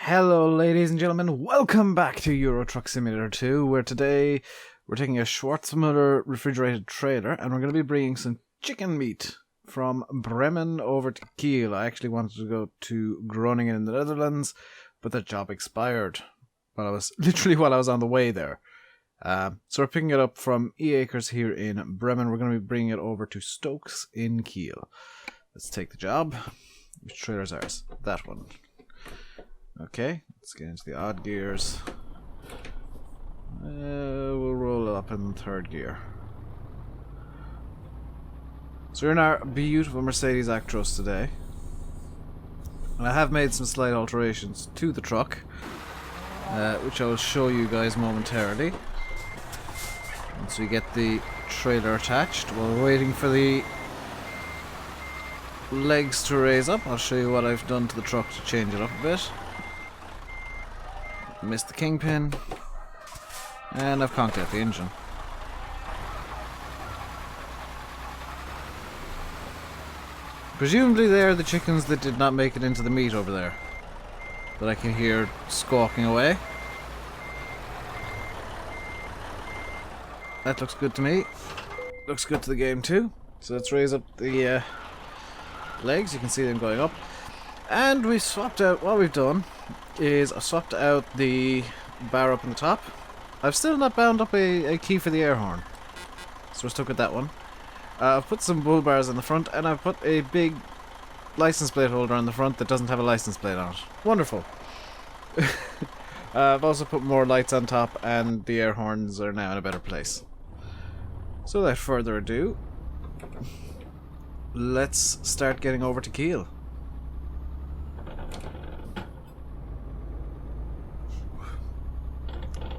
Hello ladies and gentlemen, welcome back to Euro Truck Simulator 2, where today we're taking a Schwarzmüller refrigerated trailer and we're going to be bringing some chicken meat from Bremen over to Kiel. I actually wanted to go to Groningen in the Netherlands, but that job expired while I was on the way there. So we're picking it up from E-Acres here in Bremen. We're going to be bringing it over to Stokes in Kiel. Let's take the job. Which trailer's ours? That one. Okay, let's get into the odd gears. We'll roll it up in third gear. So we're in our beautiful Mercedes Actros today. And I have made some slight alterations to the truck, which I will show you guys momentarily. Once we get the trailer attached, while we're waiting for the legs to raise up, I'll show you what I've done to the truck to change it up a bit. Missed the kingpin, and I've conked out the engine. Presumably they are the chickens that did not make it into the meat over there, that I can hear squawking away. That looks good to me. Looks good to the game too. So let's raise up the legs. You can see them going up. And we swapped out, what we've done is I swapped out the bar up in the top. I've still not bound up a key for the air horn, so we're stuck with that one. I've put some bull bars on the front, and I've put a big license plate holder on the front that doesn't have a license plate on it. Wonderful. I've also put more lights on top, and the air horns are now in a better place. So without further ado, let's start getting over to Kiel.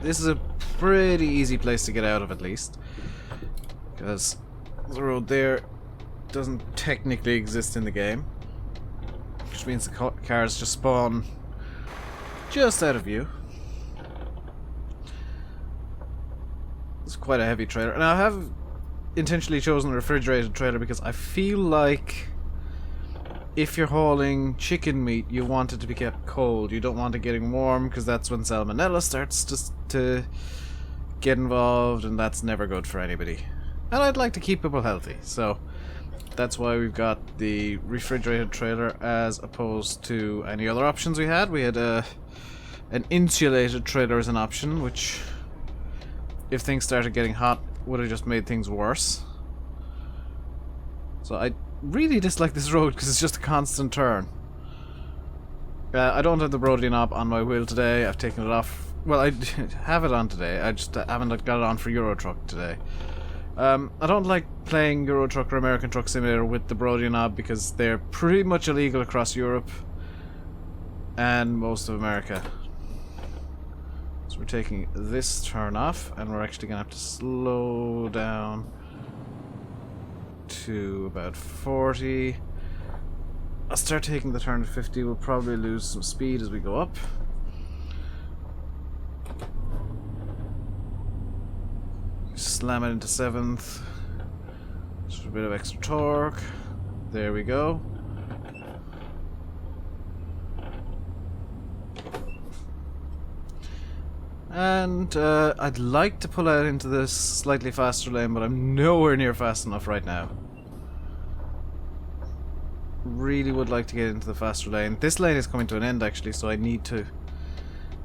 This is a pretty easy place to get out of, at least, because the road there doesn't technically exist in the game, which means the cars just spawn just out of view. It's quite a heavy trailer, and I have intentionally chosen a refrigerated trailer because I feel like if you're hauling chicken meat, you want it to be kept cold. You don't want it getting warm, because that's when salmonella starts to get involved, and that's never good for anybody. And I'd like to keep people healthy, so that's why we've got the refrigerated trailer as opposed to any other options we had. We had an insulated trailer as an option, which, if things started getting hot, would have just made things worse. So I really dislike this road because it's just a constant turn. I don't have the Brody knob on my wheel today. I've taken it off. Well, I have it on today. I just haven't got it on for Euro Truck today. I don't like playing Euro Truck or American Truck Simulator with the Brody knob because they're pretty much illegal across Europe and most of America. So we're taking this turn off, and we're actually going to have to slow down to about 40. I'll start taking the turn at 50. We'll probably lose some speed as we go up. Slam it into 7th. Just a bit of extra torque. There we go. And I'd like to pull out into this slightly faster lane, but I'm nowhere near fast enough right now. Really would like to get into the faster lane. This lane is coming to an end, actually, so I need to...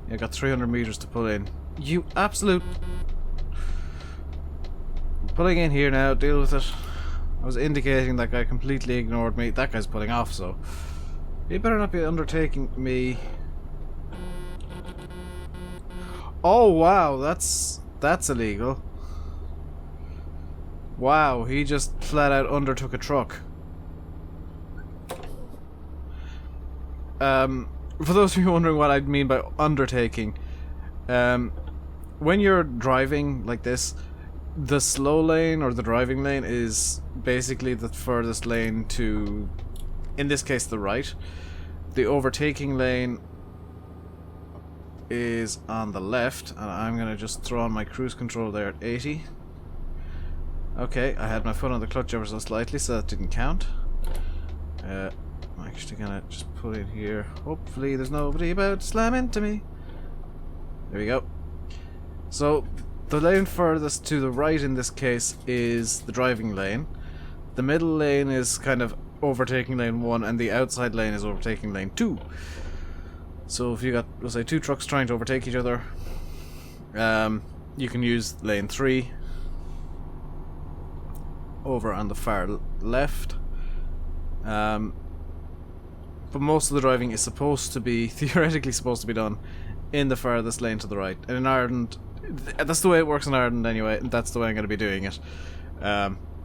I got 300 meters to pull in. You absolute... Pulling in here now, deal with it. I was indicating that guy completely ignored me. That guy's pulling off, so... You better not be undertaking me... Oh wow, that's illegal. Wow, he just flat out undertook a truck. For those of you wondering what I mean by undertaking, when you're driving like this, the slow lane or the driving lane is basically the furthest lane to, in this case, the right. The overtaking lane is on the left, and I'm gonna just throw on my cruise control there at 80. Okay, I had my foot on the clutch ever so slightly, so that didn't count. I'm actually gonna just pull in here. Hopefully there's nobody about to slam into me. There we go. So, the lane furthest to the right in this case is the driving lane. The middle lane is kind of overtaking lane 1, and the outside lane is overtaking lane 2. So if you got, let's say, 2 trucks trying to overtake each other, you can use lane 3 over on the far left. But most of the driving is supposed to be, theoretically supposed to be done in the farthest lane to the right. And in Ireland, that's the way it works in Ireland anyway, and that's the way I'm going to be doing it.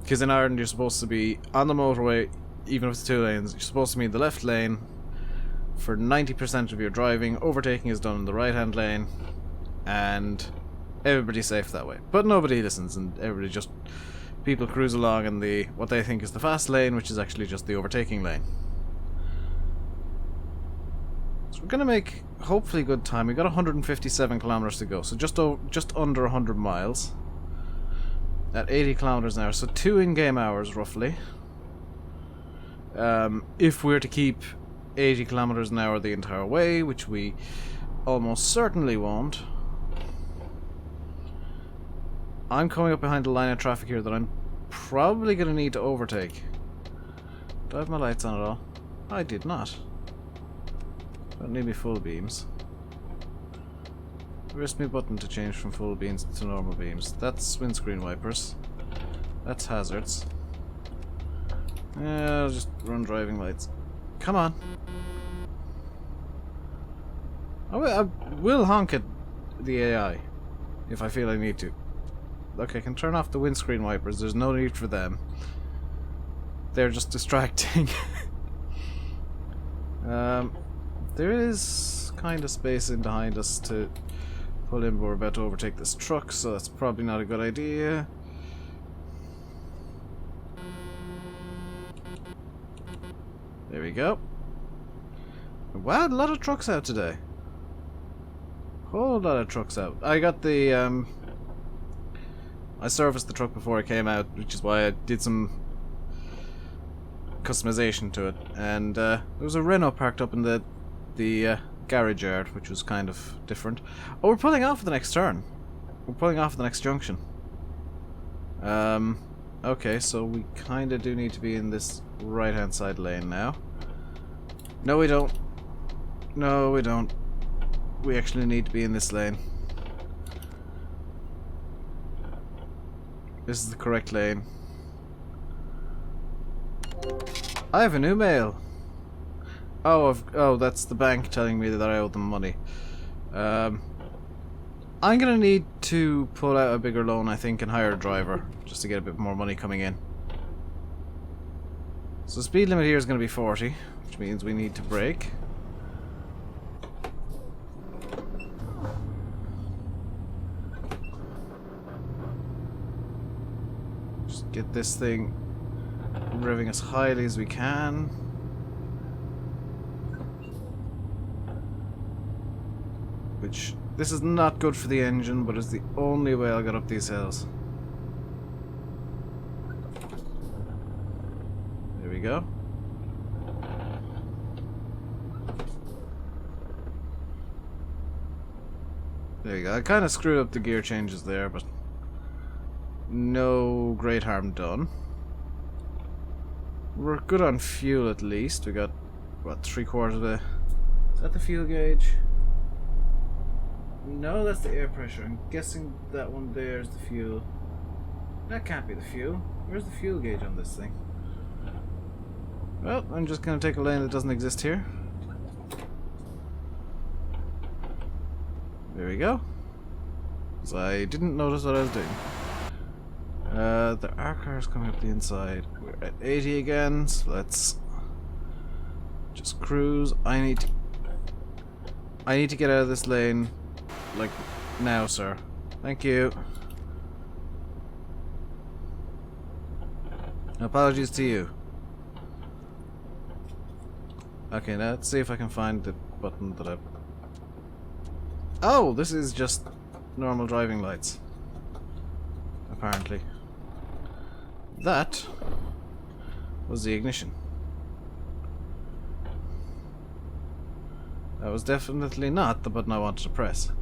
Because in Ireland you're supposed to be on the motorway, even if it's 2 lanes, you're supposed to be in the left lane for 90% of your driving. Overtaking is done in the right hand lane, and everybody's safe that way. But nobody listens, and everybody just, people cruise along in the, what they think is the fast lane, which is actually just the overtaking lane. So we're gonna make hopefully good time. We got 157 kilometers to go, so just under 100 miles at 80 kilometers an hour. So 2 in-game hours roughly. If we're to keep 80 kilometers an hour the entire way, which we almost certainly won't. I'm coming up behind a line of traffic here that I'm probably gonna need to overtake. Do I have my lights on at all? I did not. Don't need me full beams. Where's my button to change from full beams to normal beams? That's windscreen wipers. That's hazards. Yeah, I'll just run driving lights. Come on. I will honk at the AI if I feel I need to. Okay, I can turn off the windscreen wipers. There's no need for them. They're just distracting. There is kind of space in behind us to pull in, but we're about to overtake this truck, so that's probably not a good idea. There we go. Wow, a lot of trucks out today. Whole lot of trucks out. I got the I serviced the truck before it came out, which is why I did some customization to it. And there was a Renault parked up in the garage yard, which was kind of different. Oh, we're pulling off at the next turn. We're pulling off at the next junction. Okay, so we kind of do need to be in this right-hand side lane now. No, we don't. No, we don't. We actually need to be in this lane. This is the correct lane. I have a new mail. Oh, that's the bank telling me that I owe them money. I'm gonna need to pull out a bigger loan, I think, and hire a driver just to get a bit more money coming in. So the speed limit here is gonna be 40, which means we need to brake. Just get this thing revving as highly as we can. Which, this is not good for the engine, but it's the only way I'll get up these hills. There we go. There you go. I kind of screwed up the gear changes there, but no great harm done. We're good on fuel at least. We got, what, 3/4 of the... Is that the fuel gauge? No, that's the air pressure. I'm guessing that one there is the fuel. That can't be the fuel. Where's the fuel gauge on this thing? Well, I'm just going to take a lane that doesn't exist here. There we go. Because I didn't notice what I was doing. There are cars coming up the inside. We're at 80 again, so let's just cruise. I need to get out of this lane, like, now, sir. Thank you. Apologies to you. Okay, now let's see if I can find the button that I... Oh, this is just normal driving lights. Apparently. That was the ignition. That was definitely not the button I wanted to press.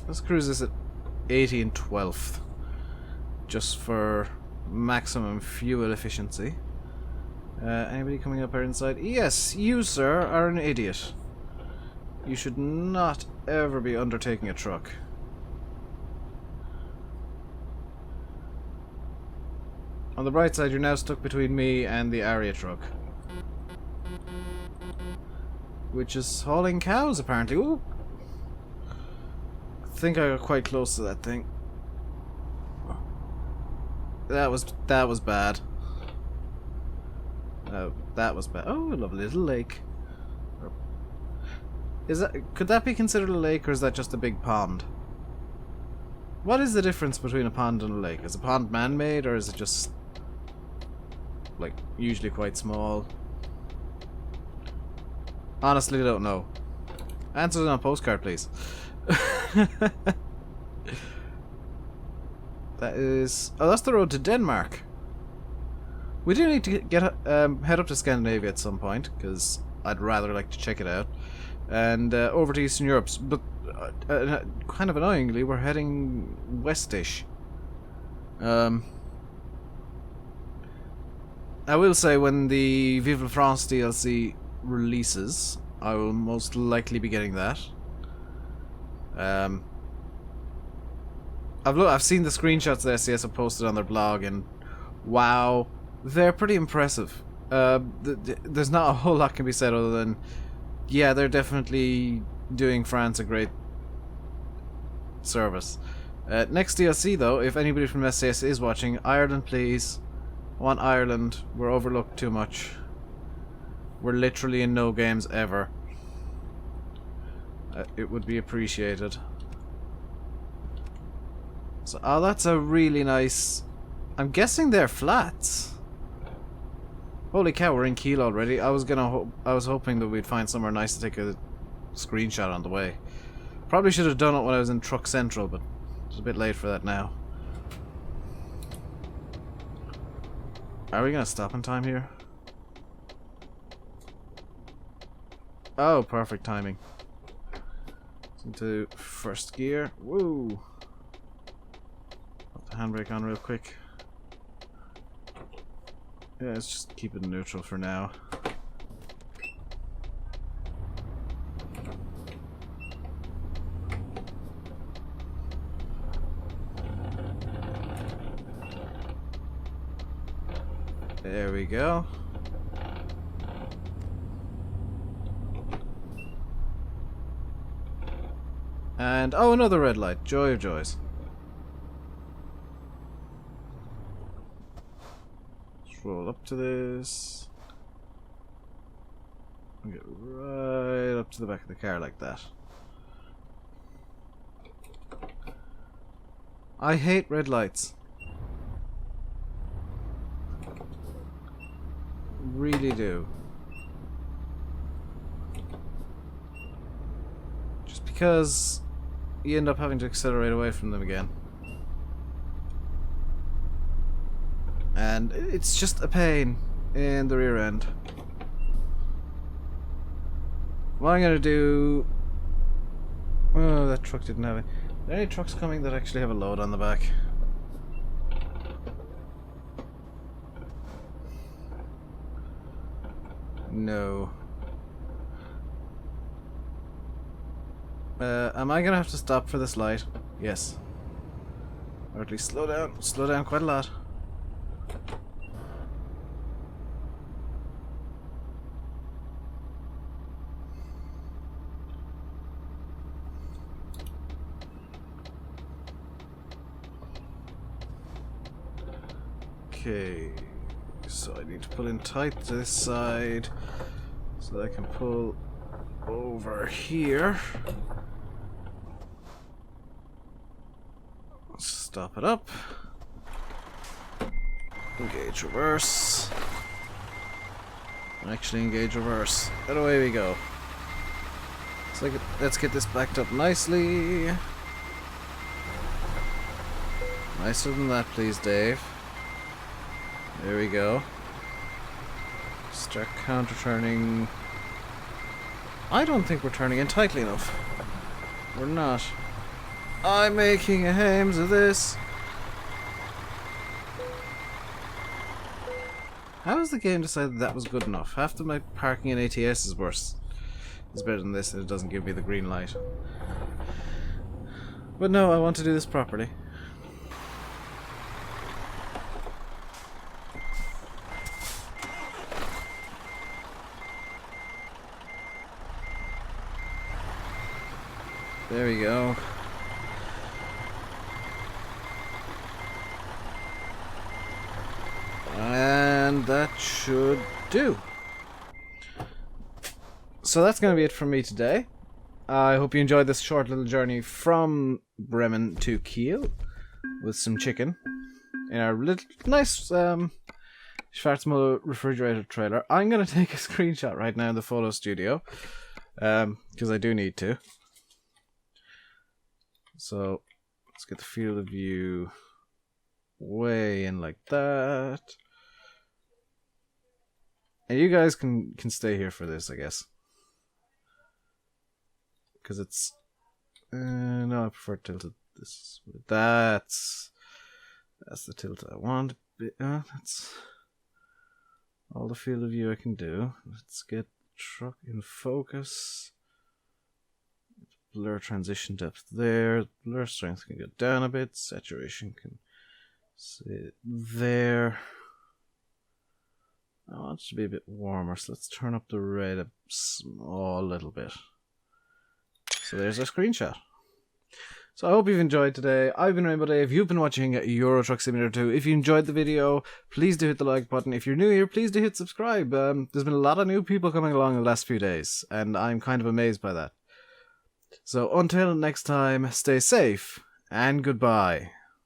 Let's cruise this at 80 and 12th. Just for maximum fuel efficiency. Anybody coming up here inside? Yes, you, sir, are an idiot. You should not ever be undertaking a truck. On the bright side, you're now stuck between me and the Aria truck. Which is hauling cows, apparently. Ooh. I think I got quite close to that thing. That was bad. That was bad. Oh, a lovely little lake. Could that be considered a lake, or is that just a big pond? What is the difference between a pond and a lake? Is a pond man-made, or is it just like usually quite small? Honestly, I don't know. Answers on a postcard, please. That is... Oh, that's the road to Denmark. We do need to head up to Scandinavia at some point, because I'd rather like to check it out. And over to Eastern Europe. But kind of annoyingly, we're heading westish. I will say, when the Vive la France DLC releases, I will most likely be getting that. I've seen the screenshots that SCS have posted on their blog, and wow, they're pretty impressive. There's not a whole lot can be said other than, yeah, they're definitely doing France a great service. Next DLC though, if anybody from SCS is watching, Ireland please. I want Ireland. We're overlooked too much. We're literally in no games ever. It would be appreciated. So, oh, that's a really nice... I'm guessing they're flats. Holy cow, we're in Kiel already. I was hoping that we'd find somewhere nice to take a screenshot on the way. Probably should have done it when I was in Truck Central, but it's a bit late for that now. Are we gonna stop in time here? Oh, perfect timing. Into first gear. Woo! Put the handbrake on real quick. Yeah, let's just keep it neutral for now. There we go. And, oh, another red light. Joy of joys. Let's roll up to this. And get right up to the back of the car like that. I hate red lights. Really do. Just because you end up having to accelerate away from them again. And it's just a pain in the rear end. What I'm gonna do... Oh, that truck didn't have it. Are there any trucks coming that actually have a load on the back? No. Am I gonna have to stop for this light? Yes. Or at least slow down. Slow down quite a lot. Okay. So I need to pull in tight to this side so that I can pull over here. Stop it up. Engage reverse. Actually engage reverse. And away we go. So let's get this backed up nicely. Nicer than that, please, Dave. There we go. Start counter-turning. I don't think we're turning in tightly enough. We're not. I'm making a hames of this. How has the game decided that was good enough? Half of my parking in ATS is worse. It's better than this, and it doesn't give me the green light. But no, I want to do this properly. There we go. And that should do. So that's going to be it from me today. I hope you enjoyed this short little journey from Bremen to Kiel with some chicken in our little nice Schwarzmuller refrigerator trailer. I'm going to take a screenshot right now in the photo studio because I do need to. So let's get the field of view way in like that. And you guys can stay here for this, I guess. Because it's... no, I prefer tilted this. That's the tilt I want. That's all the field of view I can do. Let's get truck in focus. Blur transition depth there. Blur strength can go down a bit. Saturation can sit there. I want it to be a bit warmer, so let's turn up the red a small little bit. So there's our screenshot. So I hope you've enjoyed today. I've been RainbowDave. You've been watching Euro Truck Simulator 2. If you enjoyed the video, please do hit the like button. If you're new here, please do hit subscribe. There's been a lot of new people coming along in the last few days, and I'm kind of amazed by that. So until next time, stay safe, and goodbye.